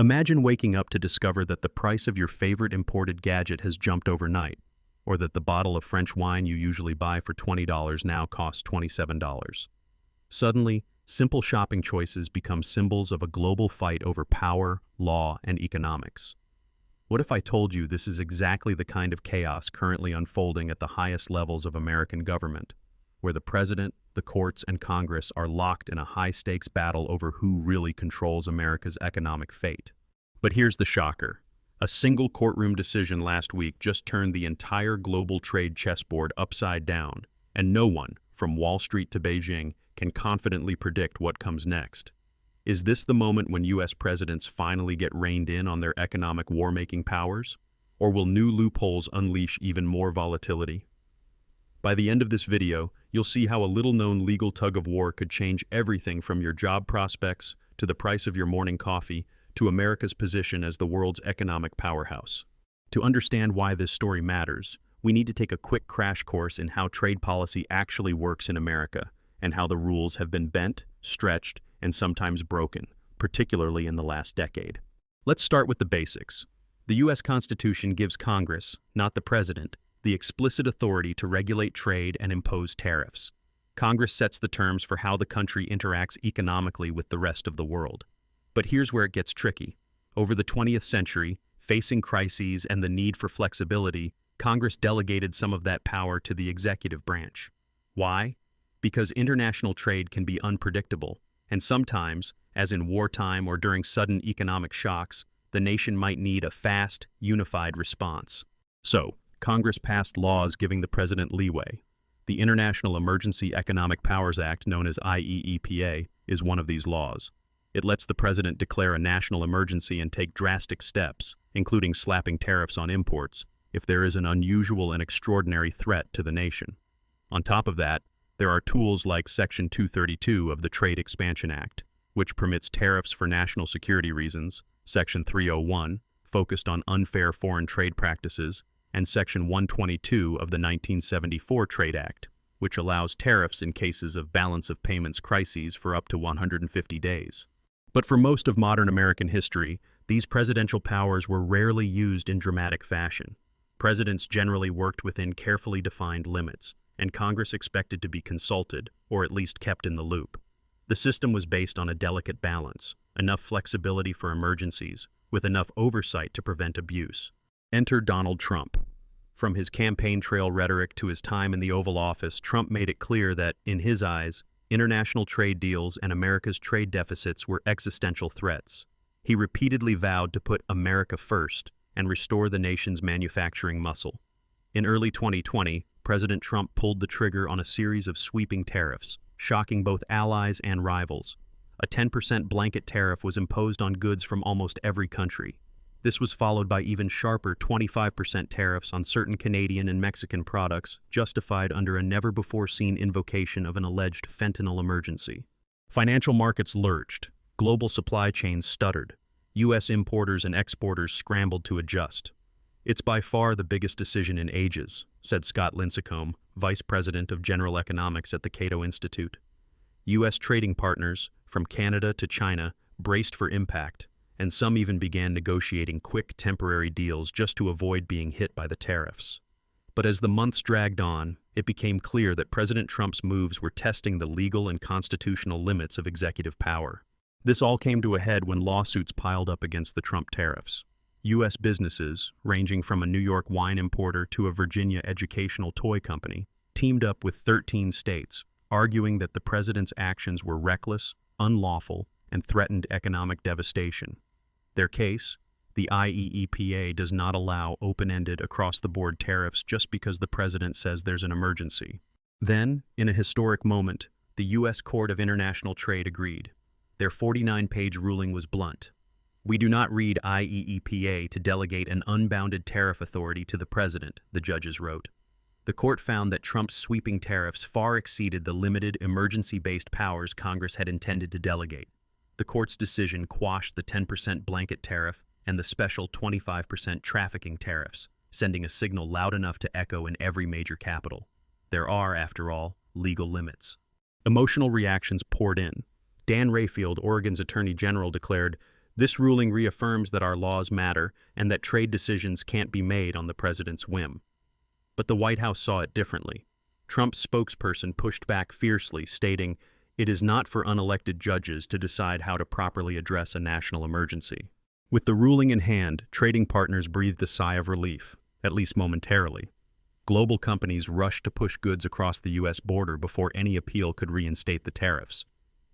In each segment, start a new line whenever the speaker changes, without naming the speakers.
Imagine waking up to discover that the price of your favorite imported gadget has jumped overnight, or that the bottle of French wine you usually buy for $20 now costs $27. Suddenly, simple shopping choices become symbols of a global fight over power, law, and economics. What if I told you this is exactly the kind of chaos currently unfolding at the highest levels of American government, where the president, the courts, and Congress are locked in a high-stakes battle over who really controls America's economic fate? But here's the shocker. A single courtroom decision last week just turned the entire global trade chessboard upside down, and no one, from Wall Street to Beijing, can confidently predict what comes next. Is this the moment when U.S. presidents finally get reined in on their economic war-making powers? Or will new loopholes unleash even more volatility? By the end of this video, you'll see how a little-known legal tug-of-war could change everything from your job prospects to the price of your morning coffee to America's position as the world's economic powerhouse. To understand why this story matters, we need to take a quick crash course in how trade policy actually works in America and how the rules have been bent, stretched, and sometimes broken, particularly in the last decade. Let's start with the basics. The U.S. Constitution gives Congress, not the president, the explicit authority to regulate trade and impose tariffs. Congress sets the terms for how the country interacts economically with the rest of the world. But here's where it gets tricky. Over the 20th century, facing crises and the need for flexibility, Congress delegated some of that power to the executive branch. Why? Because international trade can be unpredictable, and sometimes, as in wartime or during sudden economic shocks, the nation might need a fast, unified response. So, Congress passed laws giving the president leeway. The International Emergency Economic Powers Act, known as IEEPA, is one of these laws. It lets the president declare a national emergency and take drastic steps, including slapping tariffs on imports, if there is an unusual and extraordinary threat to the nation. On top of that, there are tools like Section 232 of the Trade Expansion Act, which permits tariffs for national security reasons, Section 301, focused on unfair foreign trade practices, and Section 122 of the 1974 Trade Act, which allows tariffs in cases of balance of payments crises for up to 150 days. But for most of modern American history, these presidential powers were rarely used in dramatic fashion. Presidents generally worked within carefully defined limits, and Congress expected to be consulted, or at least kept in the loop. The system was based on a delicate balance, enough flexibility for emergencies, with enough oversight to prevent abuse. Enter Donald Trump. From his campaign trail rhetoric to his time in the Oval Office, Trump made it clear that, in his eyes, international trade deals and America's trade deficits were existential threats. He repeatedly vowed to put America first and restore the nation's manufacturing muscle. In early 2020, President Trump pulled the trigger on a series of sweeping tariffs, shocking both allies and rivals. A 10% blanket tariff was imposed on goods from almost every country. This was followed by even sharper 25% tariffs on certain Canadian and Mexican products, justified under a never-before-seen invocation of an alleged fentanyl emergency. Financial markets lurched, global supply chains stuttered, U.S. importers and exporters scrambled to adjust. "It's by far the biggest decision in ages," said Scott Lincecum, Vice President of General Economics at the Cato Institute. U.S. trading partners, from Canada to China, braced for impact, and some even began negotiating quick temporary deals just to avoid being hit by the tariffs. But as the months dragged on, it became clear that President Trump's moves were testing the legal and constitutional limits of executive power. This all came to a head when lawsuits piled up against the Trump tariffs. U.S. businesses, ranging from a New York wine importer to a Virginia educational toy company, teamed up with 13 states, arguing that the president's actions were reckless, unlawful, and threatened economic devastation. Their case: the IEEPA does not allow open-ended, across-the-board tariffs just because the president says there's an emergency. Then, in a historic moment, the U.S. Court of International Trade agreed. Their 49-page ruling was blunt. "We do not read IEEPA to delegate an unbounded tariff authority to the president," the judges wrote. The court found that Trump's sweeping tariffs far exceeded the limited, emergency-based powers Congress had intended to delegate. The court's decision quashed the 10% blanket tariff and the special 25% trafficking tariffs, sending a signal loud enough to echo in every major capital. There are, after all, legal limits. Emotional reactions poured in. Dan Rayfield, Oregon's Attorney General, declared, This ruling reaffirms that our laws matter and that trade decisions can't be made on the president's whim. But the White House saw it differently. Trump's spokesperson pushed back fiercely, stating, "It is not for unelected judges to decide how to properly address a national emergency." With the ruling in hand, trading partners breathed a sigh of relief, at least momentarily. Global companies rushed to push goods across the U.S. border before any appeal could reinstate the tariffs.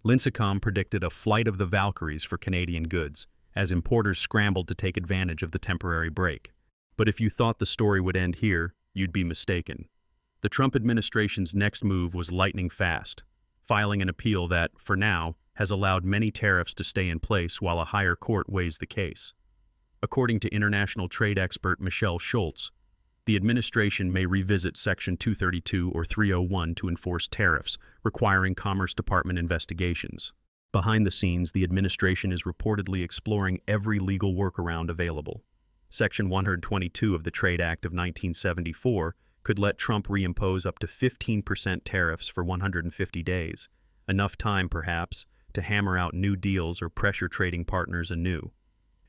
Linsicom predicted a flight of the Valkyries for Canadian goods, as importers scrambled to take advantage of the temporary break. But if you thought the story would end here, you'd be mistaken. The Trump administration's next move was lightning fast, filing an appeal that, for now, has allowed many tariffs to stay in place while a higher court weighs the case. According to international trade expert Michelle Schultz, the administration may revisit Section 232 or 301 to enforce tariffs, requiring Commerce Department investigations. Behind the scenes, the administration is reportedly exploring every legal workaround available. Section 122 of the Trade Act of 1974 could let Trump reimpose up to 15% tariffs for 150 days, enough time, perhaps, to hammer out new deals or pressure trading partners anew.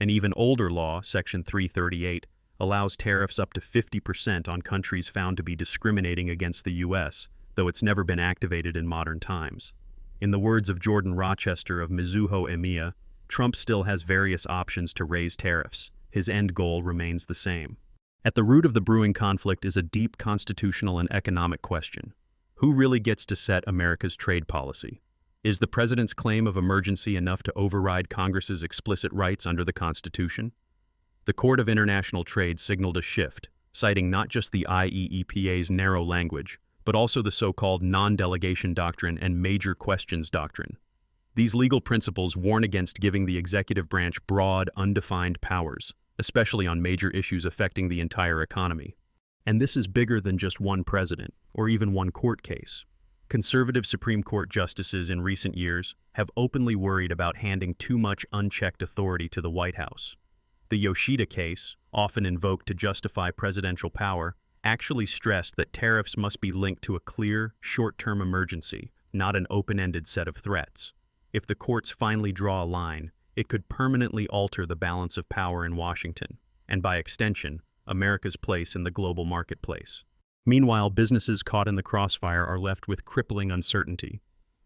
An even older law, Section 338, allows tariffs up to 50% on countries found to be discriminating against the U.S., though it's never been activated in modern times. In the words of Jordan Rochester of Mizuho EMEA, Trump still has various options to raise tariffs. His end goal remains the same. At the root of the brewing conflict is a deep constitutional and economic question. Who really gets to set America's trade policy? Is the president's claim of emergency enough to override Congress's explicit rights under the Constitution? The Court of International Trade signaled a shift, citing not just the IEEPA's narrow language, but also the so-called non-delegation doctrine and major questions doctrine. These legal principles warn against giving the executive branch broad, undefined powers, especially on major issues affecting the entire economy. And this is bigger than just one president, or even one court case. Conservative Supreme Court justices in recent years have openly worried about handing too much unchecked authority to the White House. The Yoshida case, often invoked to justify presidential power, actually stressed that tariffs must be linked to a clear, short-term emergency, not an open-ended set of threats. If the courts finally draw a line, it could permanently alter the balance of power in Washington, and by extension, America's place in the global marketplace. Meanwhile, businesses caught in the crossfire are left with crippling uncertainty.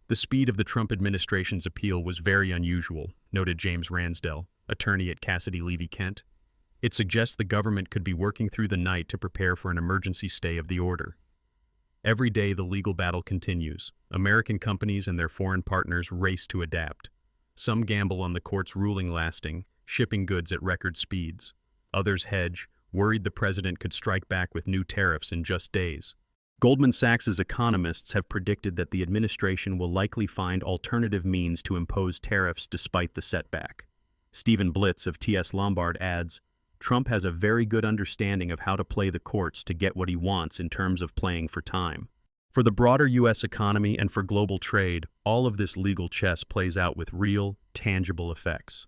The speed of the Trump administration's appeal was very unusual, noted James Ransdell, attorney at Cassidy Levy Kent. It suggests the government could be working through the night to prepare for an emergency stay of the order. Every day the legal battle continues. American companies and their foreign partners race to adapt. Some gamble on the court's ruling lasting, shipping goods at record speeds. Others hedge, worried the president could strike back with new tariffs in just days. Goldman Sachs's economists have predicted that the administration will likely find alternative means to impose tariffs despite the setback. Stephen Blitz of T.S. Lombard adds, Trump has a very good understanding of how to play the courts to get what he wants in terms of playing for time. For the broader U.S. economy and for global trade, all of this legal chess plays out with real, tangible effects.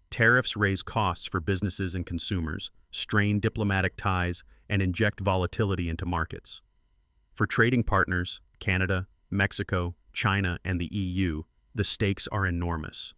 Tariffs raise costs for businesses and consumers, strain diplomatic ties, and inject volatility into markets. For trading partners, Canada, Mexico, China, and the EU, the stakes are enormous.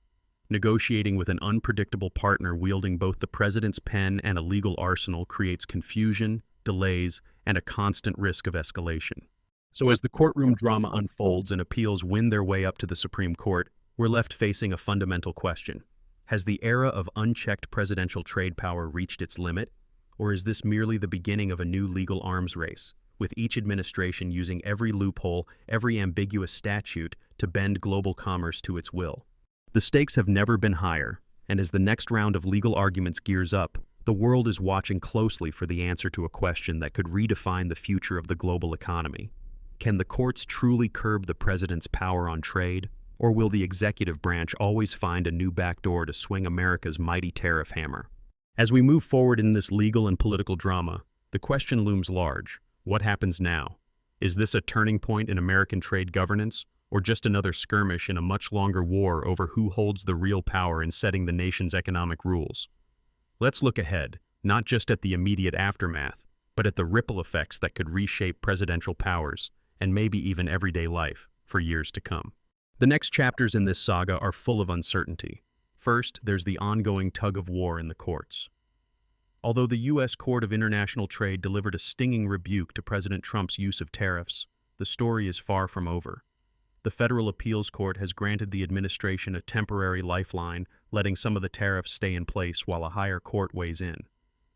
Negotiating with an unpredictable partner wielding both the president's pen and a legal arsenal creates confusion, delays, and a constant risk of escalation. So as the courtroom drama unfolds and appeals win their way up to the Supreme Court, we're left facing a fundamental question. Has the era of unchecked presidential trade power reached its limit, or is this merely the beginning of a new legal arms race, with each administration using every loophole, every ambiguous statute to bend global commerce to its will? The stakes have never been higher, and as the next round of legal arguments gears up, the world is watching closely for the answer to a question that could redefine the future of the global economy. Can the courts truly curb the president's power on trade, or will the executive branch always find a new backdoor to swing America's mighty tariff hammer? As we move forward in this legal and political drama, the question looms large. What happens now? Is this a turning point in American trade governance, or just another skirmish in a much longer war over who holds the real power in setting the nation's economic rules? Let's look ahead, not just at the immediate aftermath, but at the ripple effects that could reshape presidential powers, and maybe even everyday life, for years to come. The next chapters in this saga are full of uncertainty. First, there's the ongoing tug-of-war in the courts. Although the U.S. Court of International Trade delivered a stinging rebuke to President Trump's use of tariffs, the story is far from over. The Federal Appeals Court has granted the administration a temporary lifeline, letting some of the tariffs stay in place while a higher court weighs in.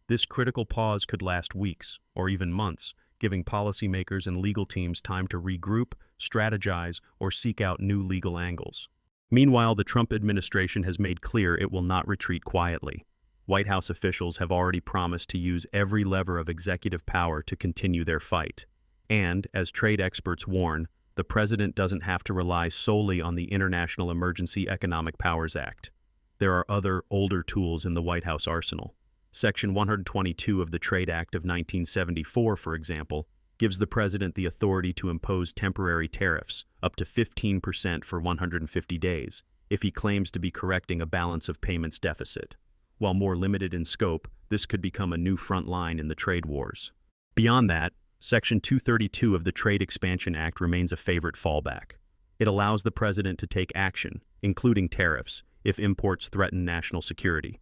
This critical pause could last weeks, or even months, giving policymakers and legal teams time to regroup, strategize, or seek out new legal angles. Meanwhile, the Trump administration has made clear it will not retreat quietly. White House officials have already promised to use every lever of executive power to continue their fight. And, as trade experts warn, the president doesn't have to rely solely on the International Emergency Economic Powers Act. There are other, older tools in the White House arsenal. Section 122 of the Trade Act of 1974, for example, gives the president the authority to impose temporary tariffs, up to 15% for 150 days, if he claims to be correcting a balance of payments deficit. While more limited in scope, this could become a new front line in the trade wars. Beyond that, Section 232 of the Trade Expansion Act remains a favorite fallback. It allows the president to take action, including tariffs, if imports threaten national security.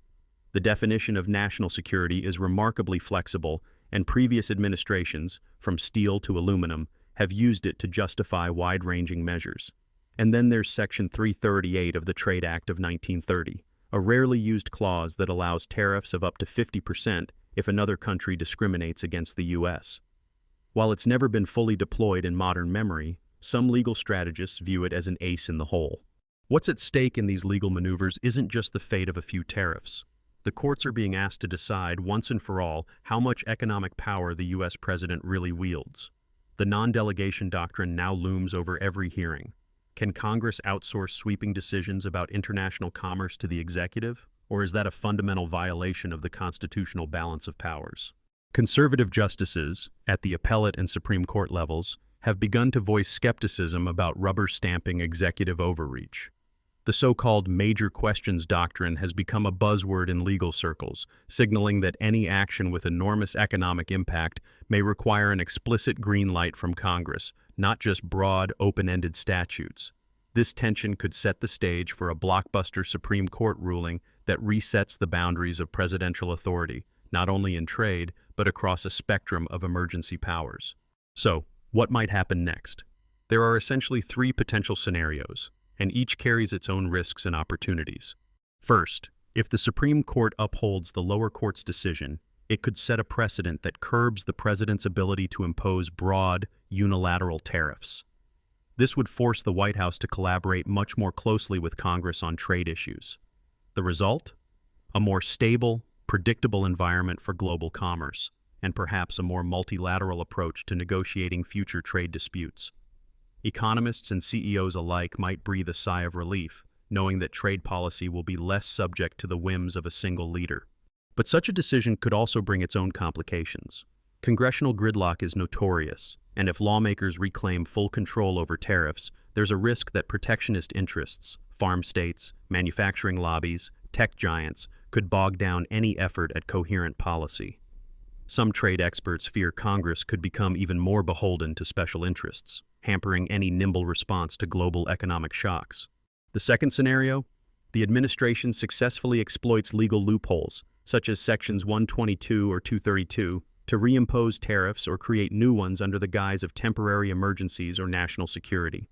The definition of national security is remarkably flexible, and previous administrations, from steel to aluminum, have used it to justify wide-ranging measures. And then there's Section 338 of the Trade Act of 1930, a rarely used clause that allows tariffs of up to 50% if another country discriminates against the U.S. While it's never been fully deployed in modern memory, some legal strategists view it as an ace in the hole. What's at stake in these legal maneuvers isn't just the fate of a few tariffs. The courts are being asked to decide once and for all how much economic power the U.S. president really wields. The non-delegation doctrine now looms over every hearing. Can Congress outsource sweeping decisions about international commerce to the executive, or is that a fundamental violation of the constitutional balance of powers? Conservative justices, at the appellate and Supreme Court levels, have begun to voice skepticism about rubber-stamping executive overreach. The so-called major questions doctrine has become a buzzword in legal circles, signaling that any action with enormous economic impact may require an explicit green light from Congress, not just broad, open-ended statutes. This tension could set the stage for a blockbuster Supreme Court ruling that resets the boundaries of presidential authority, not only in trade, but across a spectrum of emergency powers. So, what might happen next? There are essentially three potential scenarios, and each carries its own risks and opportunities. First, if the Supreme Court upholds the lower court's decision, it could set a precedent that curbs the president's ability to impose broad, unilateral tariffs. This would force the White House to collaborate much more closely with Congress on trade issues. The result? A more stable, predictable environment for global commerce, and perhaps a more multilateral approach to negotiating future trade disputes. Economists and CEOs alike might breathe a sigh of relief, knowing that trade policy will be less subject to the whims of a single leader. But such a decision could also bring its own complications. Congressional gridlock is notorious, and if lawmakers reclaim full control over tariffs, there's a risk that protectionist interests, farm states, manufacturing lobbies, tech giants, could bog down any effort at coherent policy. Some trade experts fear Congress could become even more beholden to special interests, hampering any nimble response to global economic shocks. The second scenario? The administration successfully exploits legal loopholes, such as Sections 122 or 232, to reimpose tariffs or create new ones under the guise of temporary emergencies or national security.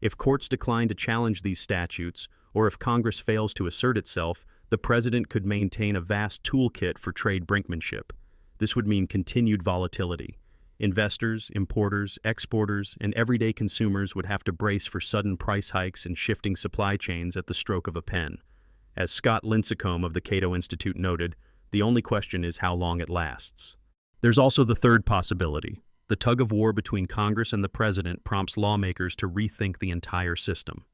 If courts decline to challenge these statutes, or if Congress fails to assert itself, the president could maintain a vast toolkit for trade brinkmanship. This would mean continued volatility. Investors, importers, exporters, and everyday consumers would have to brace for sudden price hikes and shifting supply chains at the stroke of a pen. As Scott Lincecum of the Cato Institute noted, the only question is how long it lasts. There's also the third possibility. The tug-of-war between Congress and the president prompts lawmakers to rethink the entire system.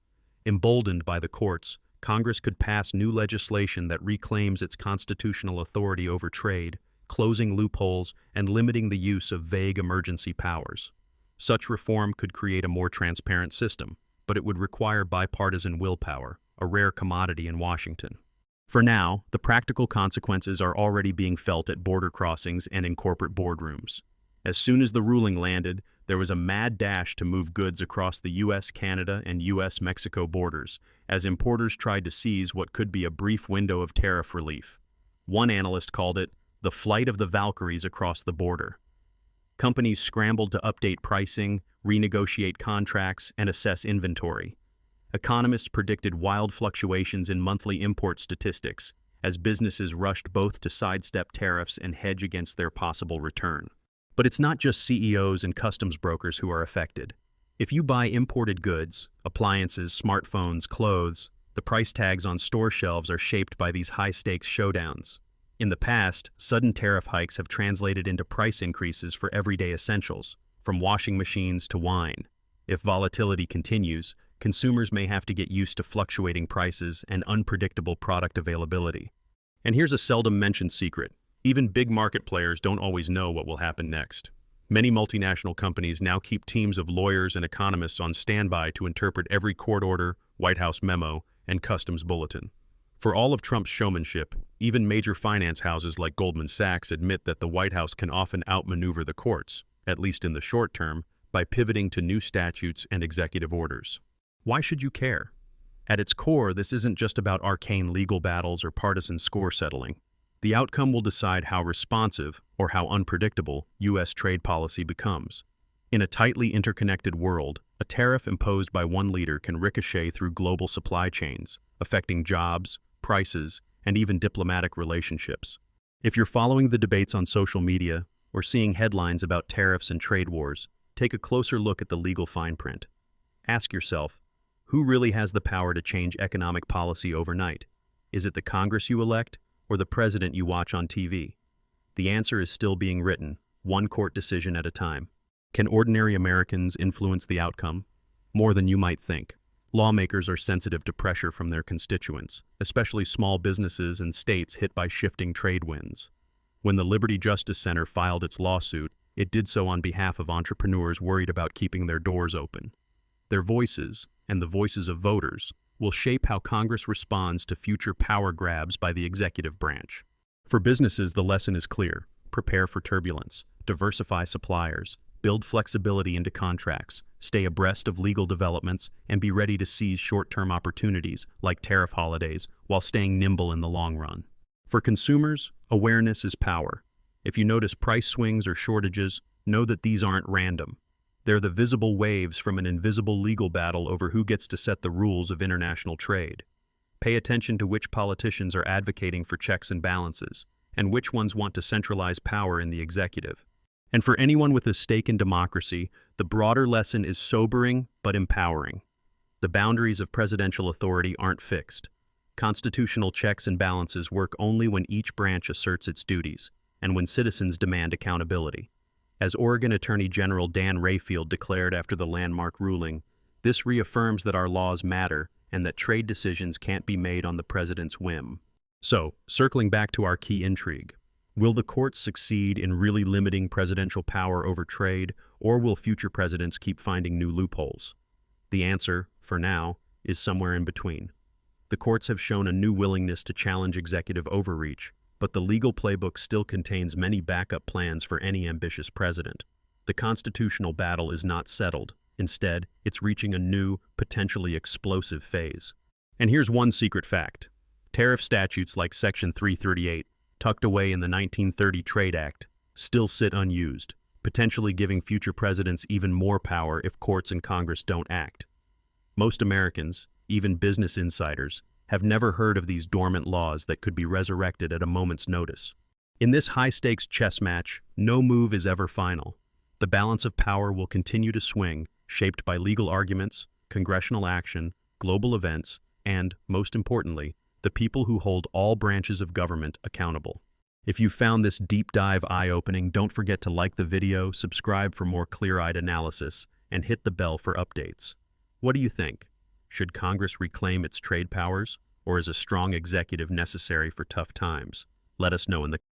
Emboldened by the courts, Congress could pass new legislation that reclaims its constitutional authority over trade, closing loopholes, and limiting the use of vague emergency powers. Such reform could create a more transparent system, but it would require bipartisan willpower, a rare commodity in Washington. For now, the practical consequences are already being felt at border crossings and in corporate boardrooms. As soon as the ruling landed, there There was a mad dash to move goods across the US-Canada and US-Mexico borders, as importers tried to seize what could be a brief window of tariff relief. One analyst called it the flight of the Valkyries across the border. Companies scrambled to update pricing, renegotiate contracts, and assess inventory. Economists predicted wild fluctuations in monthly import statistics, as businesses rushed both to sidestep tariffs and hedge against their possible return. But it's not just CEOs and customs brokers who are affected. If you buy imported goods, appliances, smartphones, clothes, the price tags on store shelves are shaped by these high-stakes showdowns. In the past, sudden tariff hikes have translated into price increases for everyday essentials, from washing machines to wine. If volatility continues, consumers may have to get used to fluctuating prices and unpredictable product availability. And here's a seldom mentioned secret. Even big market players don't always know what will happen next. Many multinational companies now keep teams of lawyers and economists on standby to interpret every court order, White House memo, and customs bulletin. For all of Trump's showmanship, even major finance houses like Goldman Sachs admit that the White House can often outmaneuver the courts, at least in the short term, by pivoting to new statutes and executive orders. Why should you care? At its core, this isn't just about arcane legal battles or partisan score settling. The outcome will decide how responsive, or how unpredictable, U.S. trade policy becomes. In a tightly interconnected world, a tariff imposed by one leader can ricochet through global supply chains, affecting jobs, prices, and even diplomatic relationships. If you're following the debates on social media or seeing headlines about tariffs and trade wars, take a closer look at the legal fine print. Ask yourself, who really has the power to change economic policy overnight? Is it the Congress you elect or the president you watch on TV? The answer is still being written, one court decision at a time. Can ordinary Americans influence the outcome? More than you might think. Lawmakers are sensitive to pressure from their constituents, especially small businesses and states hit by shifting trade winds. When the Liberty Justice Center filed its lawsuit, it did so on behalf of entrepreneurs worried about keeping their doors open. Their voices, and the voices of voters, will shape how Congress responds to future power grabs by the executive branch. For businesses, the lesson is clear. Prepare for turbulence, diversify suppliers, build flexibility into contracts, stay abreast of legal developments, and be ready to seize short-term opportunities like tariff holidays while staying nimble in the long run. For consumers, awareness is power. If you notice price swings or shortages, know that these aren't random. They're the visible waves from an invisible legal battle over who gets to set the rules of international trade. Pay attention to which politicians are advocating for checks and balances, and which ones want to centralize power in the executive. And for anyone with a stake in democracy, the broader lesson is sobering but empowering. The boundaries of presidential authority aren't fixed. Constitutional checks and balances work only when each branch asserts its duties, and when citizens demand accountability. As Oregon Attorney General Dan Rayfield declared after the landmark ruling, this reaffirms that our laws matter and that trade decisions can't be made on the president's whim. So, circling back to our key intrigue, will the courts succeed in really limiting presidential power over trade, or will future presidents keep finding new loopholes? The answer, for now, is somewhere in between. The courts have shown a new willingness to challenge executive overreach, but the legal playbook still contains many backup plans for any ambitious president. The constitutional battle is not settled. Instead, it's reaching a new, potentially explosive phase. And here's one secret fact. Tariff statutes like Section 338, tucked away in the 1930 Trade Act, still sit unused, potentially giving future presidents even more power if courts and Congress don't act. Most Americans, even business insiders, have never heard of these dormant laws that could be resurrected at a moment's notice. In this high-stakes chess match, no move is ever final. The balance of power will continue to swing, shaped by legal arguments, congressional action, global events, and, most importantly, the people who hold all branches of government accountable. If you found this deep dive eye-opening, don't forget to like the video, subscribe for more clear-eyed analysis, and hit the bell for updates. What do you think? Should Congress reclaim its trade powers, or is a strong executive necessary for tough times? Let us know in the